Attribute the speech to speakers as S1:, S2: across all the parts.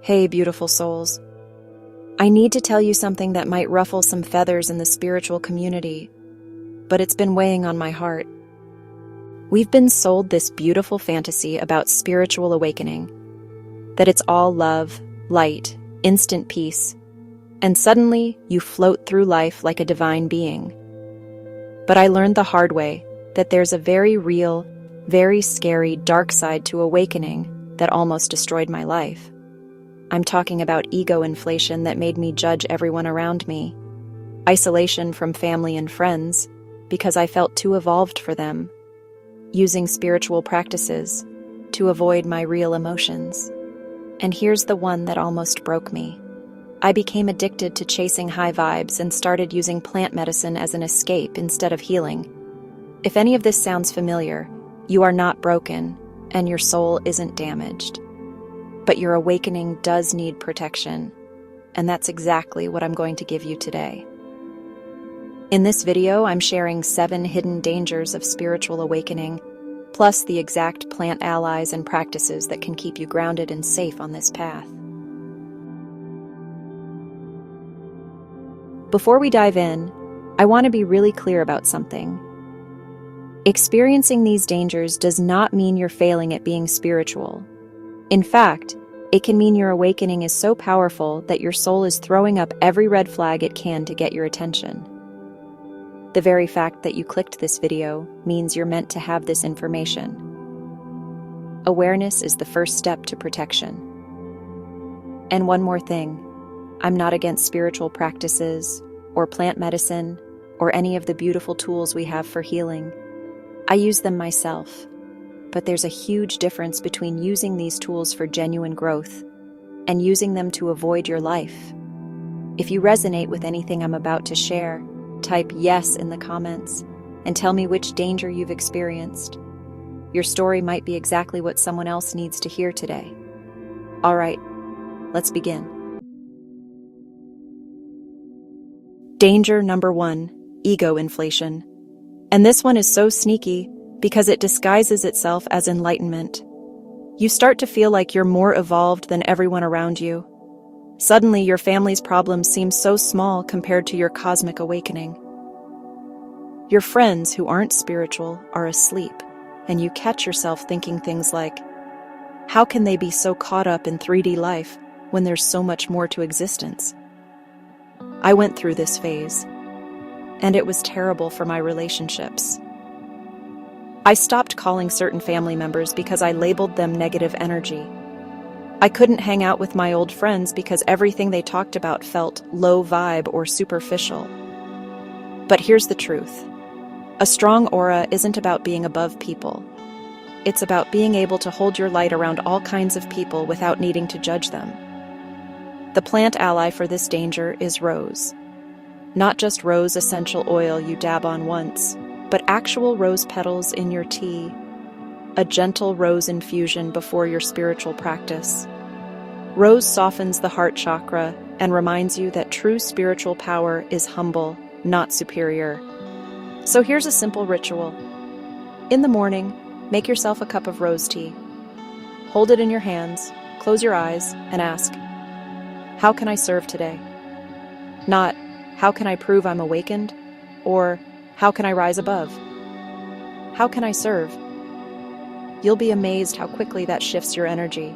S1: Hey, beautiful souls. I need to tell you something that might ruffle some feathers in the spiritual community, but it's been weighing on my heart. We've been sold this beautiful fantasy about spiritual awakening, that it's all love, light, instant peace, and suddenly you float through life like a divine being. But I learned the hard way that there's a very real, very scary dark side to awakening that almost destroyed my life. I'm talking about ego inflation that made me judge everyone around me, isolation from family and friends because I felt too evolved for them, using spiritual practices to avoid my real emotions. And here's the one that almost broke me. I became addicted to chasing high vibes and started using plant medicine as an escape instead of healing. If any of this sounds familiar, you are not broken and your soul isn't damaged. But your awakening does need protection, and that's exactly what I'm going to give you today. In this video, I'm sharing 7 hidden dangers of spiritual awakening, plus the exact plant allies and practices that can keep you grounded and safe on this path. Before we dive in, I want to be really clear about something. Experiencing these dangers does not mean you're failing at being spiritual. In fact, it can mean your awakening is so powerful that your soul is throwing up every red flag it can to get your attention. The very fact that you clicked this video means you're meant to have this information. Awareness is the first step to protection. And one more thing, I'm not against spiritual practices or plant medicine or any of the beautiful tools we have for healing. I use them myself. But there's a huge difference between using these tools for genuine growth and using them to avoid your life. If you resonate with anything I'm about to share, type yes in the comments and tell me which danger you've experienced. Your story might be exactly what someone else needs to hear today. All right, let's begin. Danger number 1, ego inflation. And this one is so sneaky because it disguises itself as enlightenment. You start to feel like you're more evolved than everyone around you. Suddenly, your family's problems seem so small compared to your cosmic awakening. Your friends who aren't spiritual are asleep, and you catch yourself thinking things like, how can they be so caught up in 3D life when there's so much more to existence? I went through this phase, and it was terrible for my relationships. I stopped calling certain family members because I labeled them negative energy. I couldn't hang out with my old friends because everything they talked about felt low vibe or superficial. But here's the truth. A strong aura isn't about being above people. It's about being able to hold your light around all kinds of people without needing to judge them. The plant ally for this danger is rose. Not just rose essential oil you dab on once, but actual rose petals in your tea, a gentle rose infusion before your spiritual practice. Rose softens the heart chakra and reminds you that true spiritual power is humble, not superior. So here's a simple ritual. In the morning, make yourself a cup of rose tea. Hold it in your hands, close your eyes, and ask, how can I serve today? Not, how can I prove I'm awakened? Or, how can I rise above? How can I serve? You'll be amazed how quickly that shifts your energy.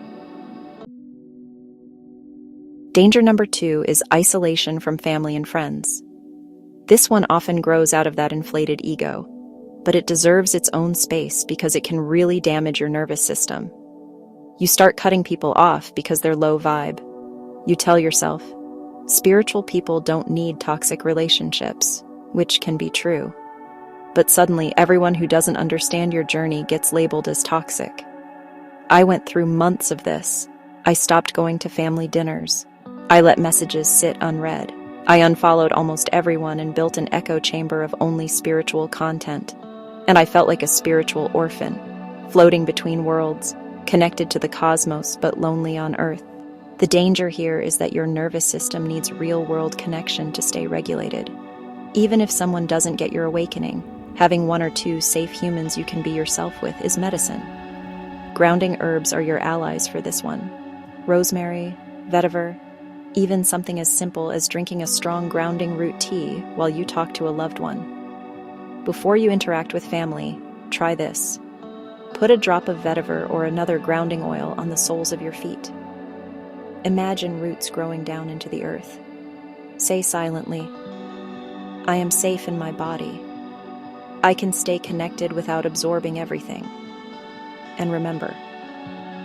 S1: Danger number 2 is isolation from family and friends. This one often grows out of that inflated ego, but it deserves its own space because it can really damage your nervous system. You start cutting people off because they're low vibe. You tell yourself, spiritual people don't need toxic relationships, which can be true. But suddenly, everyone who doesn't understand your journey gets labeled as toxic. I went through months of this. I stopped going to family dinners. I let messages sit unread. I unfollowed almost everyone and built an echo chamber of only spiritual content. And I felt like a spiritual orphan, floating between worlds, connected to the cosmos but lonely on Earth. The danger here is that your nervous system needs real-world connection to stay regulated. Even if someone doesn't get your awakening, having 1 or 2 safe humans you can be yourself with is medicine. Grounding herbs are your allies for this one. Rosemary, vetiver, even something as simple as drinking a strong grounding root tea while you talk to a loved one. Before you interact with family, try this. Put a drop of vetiver or another grounding oil on the soles of your feet. Imagine roots growing down into the earth. Say silently, I am safe in my body. I can stay connected without absorbing everything. And remember,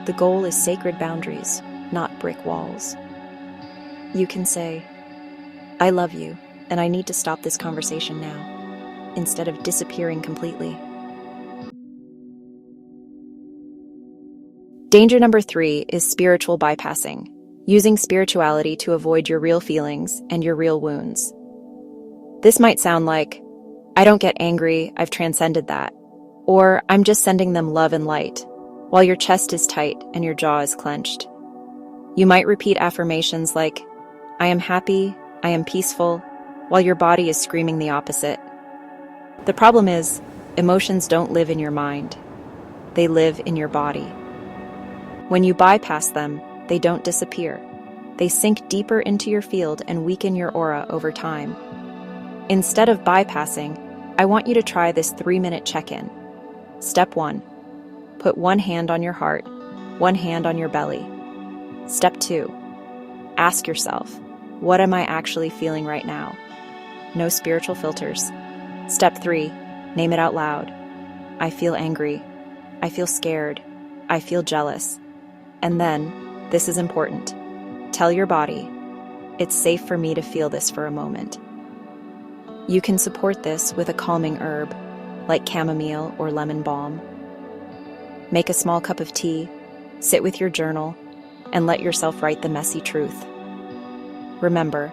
S1: the goal is sacred boundaries, not brick walls. You can say, I love you, and I need to stop this conversation now, instead of disappearing completely. Danger number 3 is spiritual bypassing, using spirituality to avoid your real feelings and your real wounds. This might sound like, I don't get angry, I've transcended that, or I'm just sending them love and light, while your chest is tight and your jaw is clenched. You might repeat affirmations like, I am happy, I am peaceful, while your body is screaming the opposite. The problem is, emotions don't live in your mind. They live in your body. When you bypass them, they don't disappear. They sink deeper into your field and weaken your aura over time. Instead of bypassing, I want you to try this 3-minute check-in. Step 1. Put one hand on your heart, one hand on your belly. Step 2. Ask yourself, what am I actually feeling right now? No spiritual filters. Step 3. Name it out loud. I feel angry. I feel scared. I feel jealous. And then, this is important, tell your body, it's safe for me to feel this for a moment. You can support this with a calming herb, like chamomile or lemon balm. Make a small cup of tea, sit with your journal, and let yourself write the messy truth. Remember,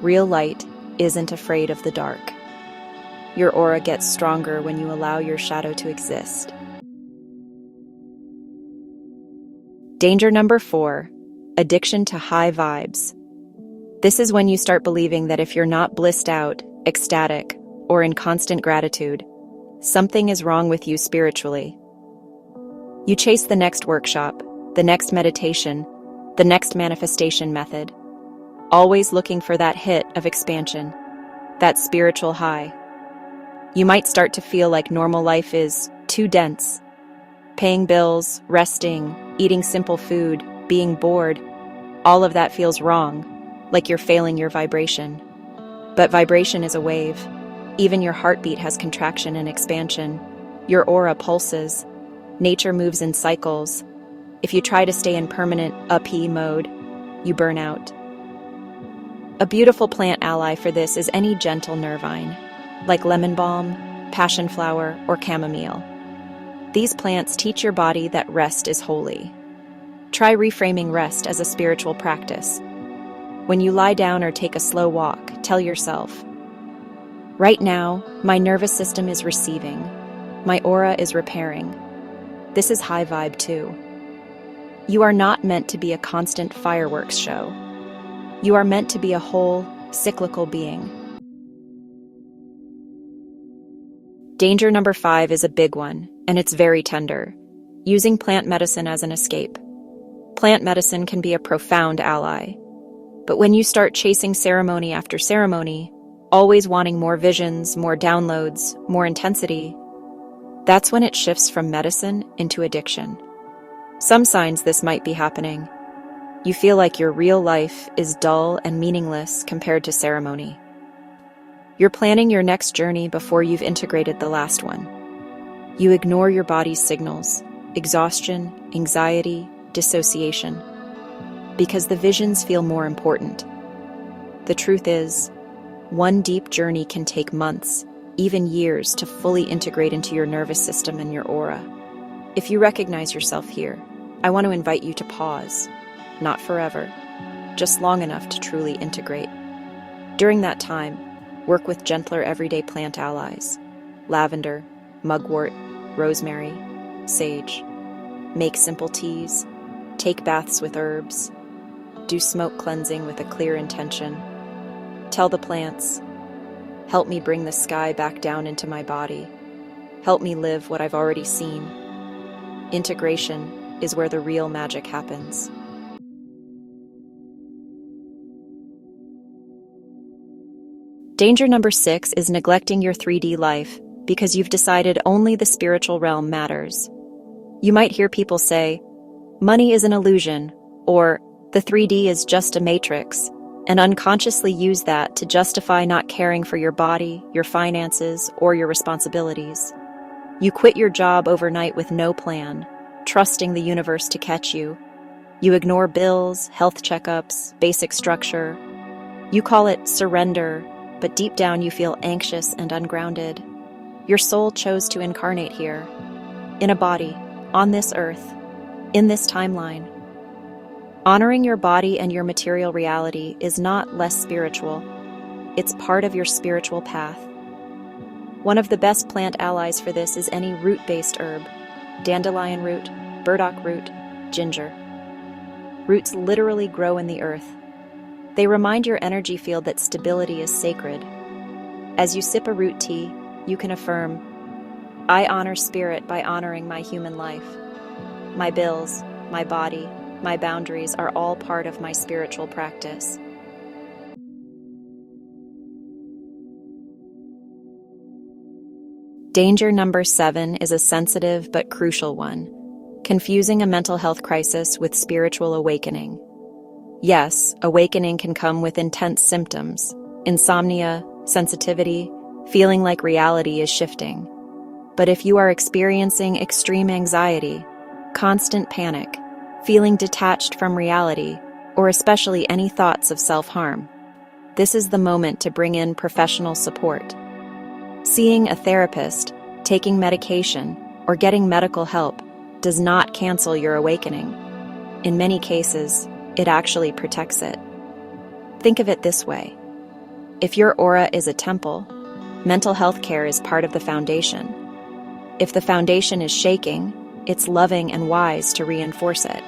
S1: real light isn't afraid of the dark. Your aura gets stronger when you allow your shadow to exist. Danger number 4, addiction to high vibes. This is when you start believing that if you're not blissed out, ecstatic, or in constant gratitude, something is wrong with you spiritually. You chase the next workshop, the next meditation, the next manifestation method, always looking for that hit of expansion, that spiritual high. You might start to feel like normal life is too dense. Paying bills, resting, eating simple food, being bored, all of that feels wrong, like you're failing your vibration. But vibration is a wave. Even your heartbeat has contraction and expansion. Your aura pulses. Nature moves in cycles. If you try to stay in permanent up-E mode, you burn out. A beautiful plant ally for this is any gentle nervine, like lemon balm, passion flower, or chamomile. These plants teach your body that rest is holy. Try reframing rest as a spiritual practice. When you lie down or take a slow walk, tell yourself, right now, my nervous system is receiving. My aura is repairing. This is high vibe too. You are not meant to be a constant fireworks show. You are meant to be a whole, cyclical being. Danger number 5 is a big one, and it's very tender. Using plant medicine as an escape. Plant medicine can be a profound ally. But when you start chasing ceremony after ceremony, always wanting more visions, more downloads, more intensity, that's when it shifts from medicine into addiction. Some signs this might be happening. You feel like your real life is dull and meaningless compared to ceremony. You're planning your next journey before you've integrated the last one. You ignore your body's signals, exhaustion, anxiety, dissociation, because the visions feel more important. The truth is, one deep journey can take months, even years, to fully integrate into your nervous system and your aura. If you recognize yourself here, I want to invite you to pause. Not forever, just long enough to truly integrate. During that time, work with gentler everyday plant allies. Lavender, mugwort, rosemary, sage. Make simple teas. Take baths with herbs. Do smoke cleansing with a clear intention. Tell the plants, help me bring the sky back down into my body. Help me live what I've already seen. Integration is where the real magic happens. Danger number 6 is neglecting your 3D life because you've decided only the spiritual realm matters. You might hear people say, money is an illusion, or the 3D is just a matrix, and unconsciously use that to justify not caring for your body, your finances, or your responsibilities. You quit your job overnight with no plan, trusting the universe to catch you. You ignore bills, health checkups, basic structure. You call it surrender, but deep down you feel anxious and ungrounded. Your soul chose to incarnate here, in a body, on this earth, in this timeline. Honoring your body and your material reality is not less spiritual. It's part of your spiritual path. One of the best plant allies for this is any root-based herb: dandelion root, burdock root, ginger. Roots literally grow in the earth. They remind your energy field that stability is sacred. As you sip a root tea, you can affirm, I honor spirit by honoring my human life. My bills, my body, my boundaries are all part of my spiritual practice. Danger number 7 is a sensitive but crucial one: confusing a mental health crisis with spiritual awakening. Yes, awakening can come with intense symptoms: insomnia, sensitivity, feeling like reality is shifting. But if you are experiencing extreme anxiety, constant panic, feeling detached from reality, or especially any thoughts of self-harm, this is the moment to bring in professional support. Seeing a therapist, taking medication, or getting medical help does not cancel your awakening. In many cases, it actually protects it. Think of it this way. If your aura is a temple, mental health care is part of the foundation. If the foundation is shaking, it's loving and wise to reinforce it.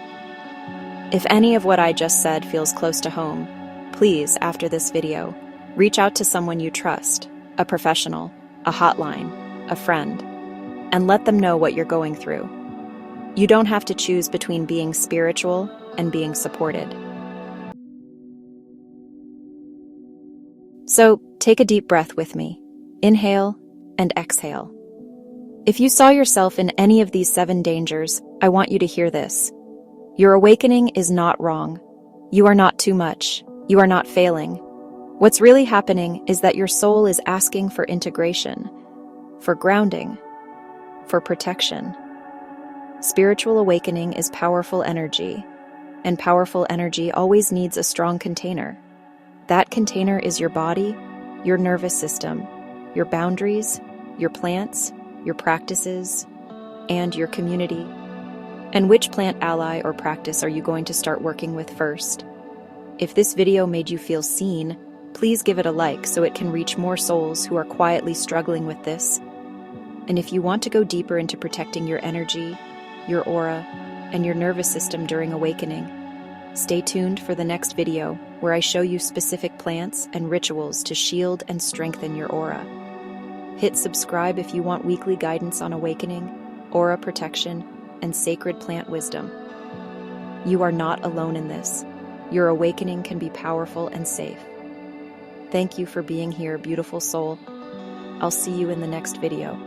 S1: If any of what I just said feels close to home, please, after this video, reach out to someone you trust, a professional, a hotline, a friend, and let them know what you're going through. You don't have to choose between being spiritual and being supported. So, take a deep breath with me. Inhale and exhale. If you saw yourself in any of these 7 dangers, I want you to hear this. Your awakening is not wrong. You are not too much. You are not failing. What's really happening is that your soul is asking for integration, for grounding, for protection. Spiritual awakening is powerful energy, and powerful energy always needs a strong container. That container is your body, your nervous system, your boundaries, your plants, your practices, and your community. And which plant ally or practice are you going to start working with first? If this video made you feel seen, please give it a like so it can reach more souls who are quietly struggling with this. And if you want to go deeper into protecting your energy, your aura, and your nervous system during awakening, stay tuned for the next video where I show you specific plants and rituals to shield and strengthen your aura. Hit subscribe if you want weekly guidance on awakening, aura protection, and sacred plant wisdom. You are not alone in this. Your awakening can be powerful and safe. Thank you for being here, beautiful soul. I'll see you in the next video.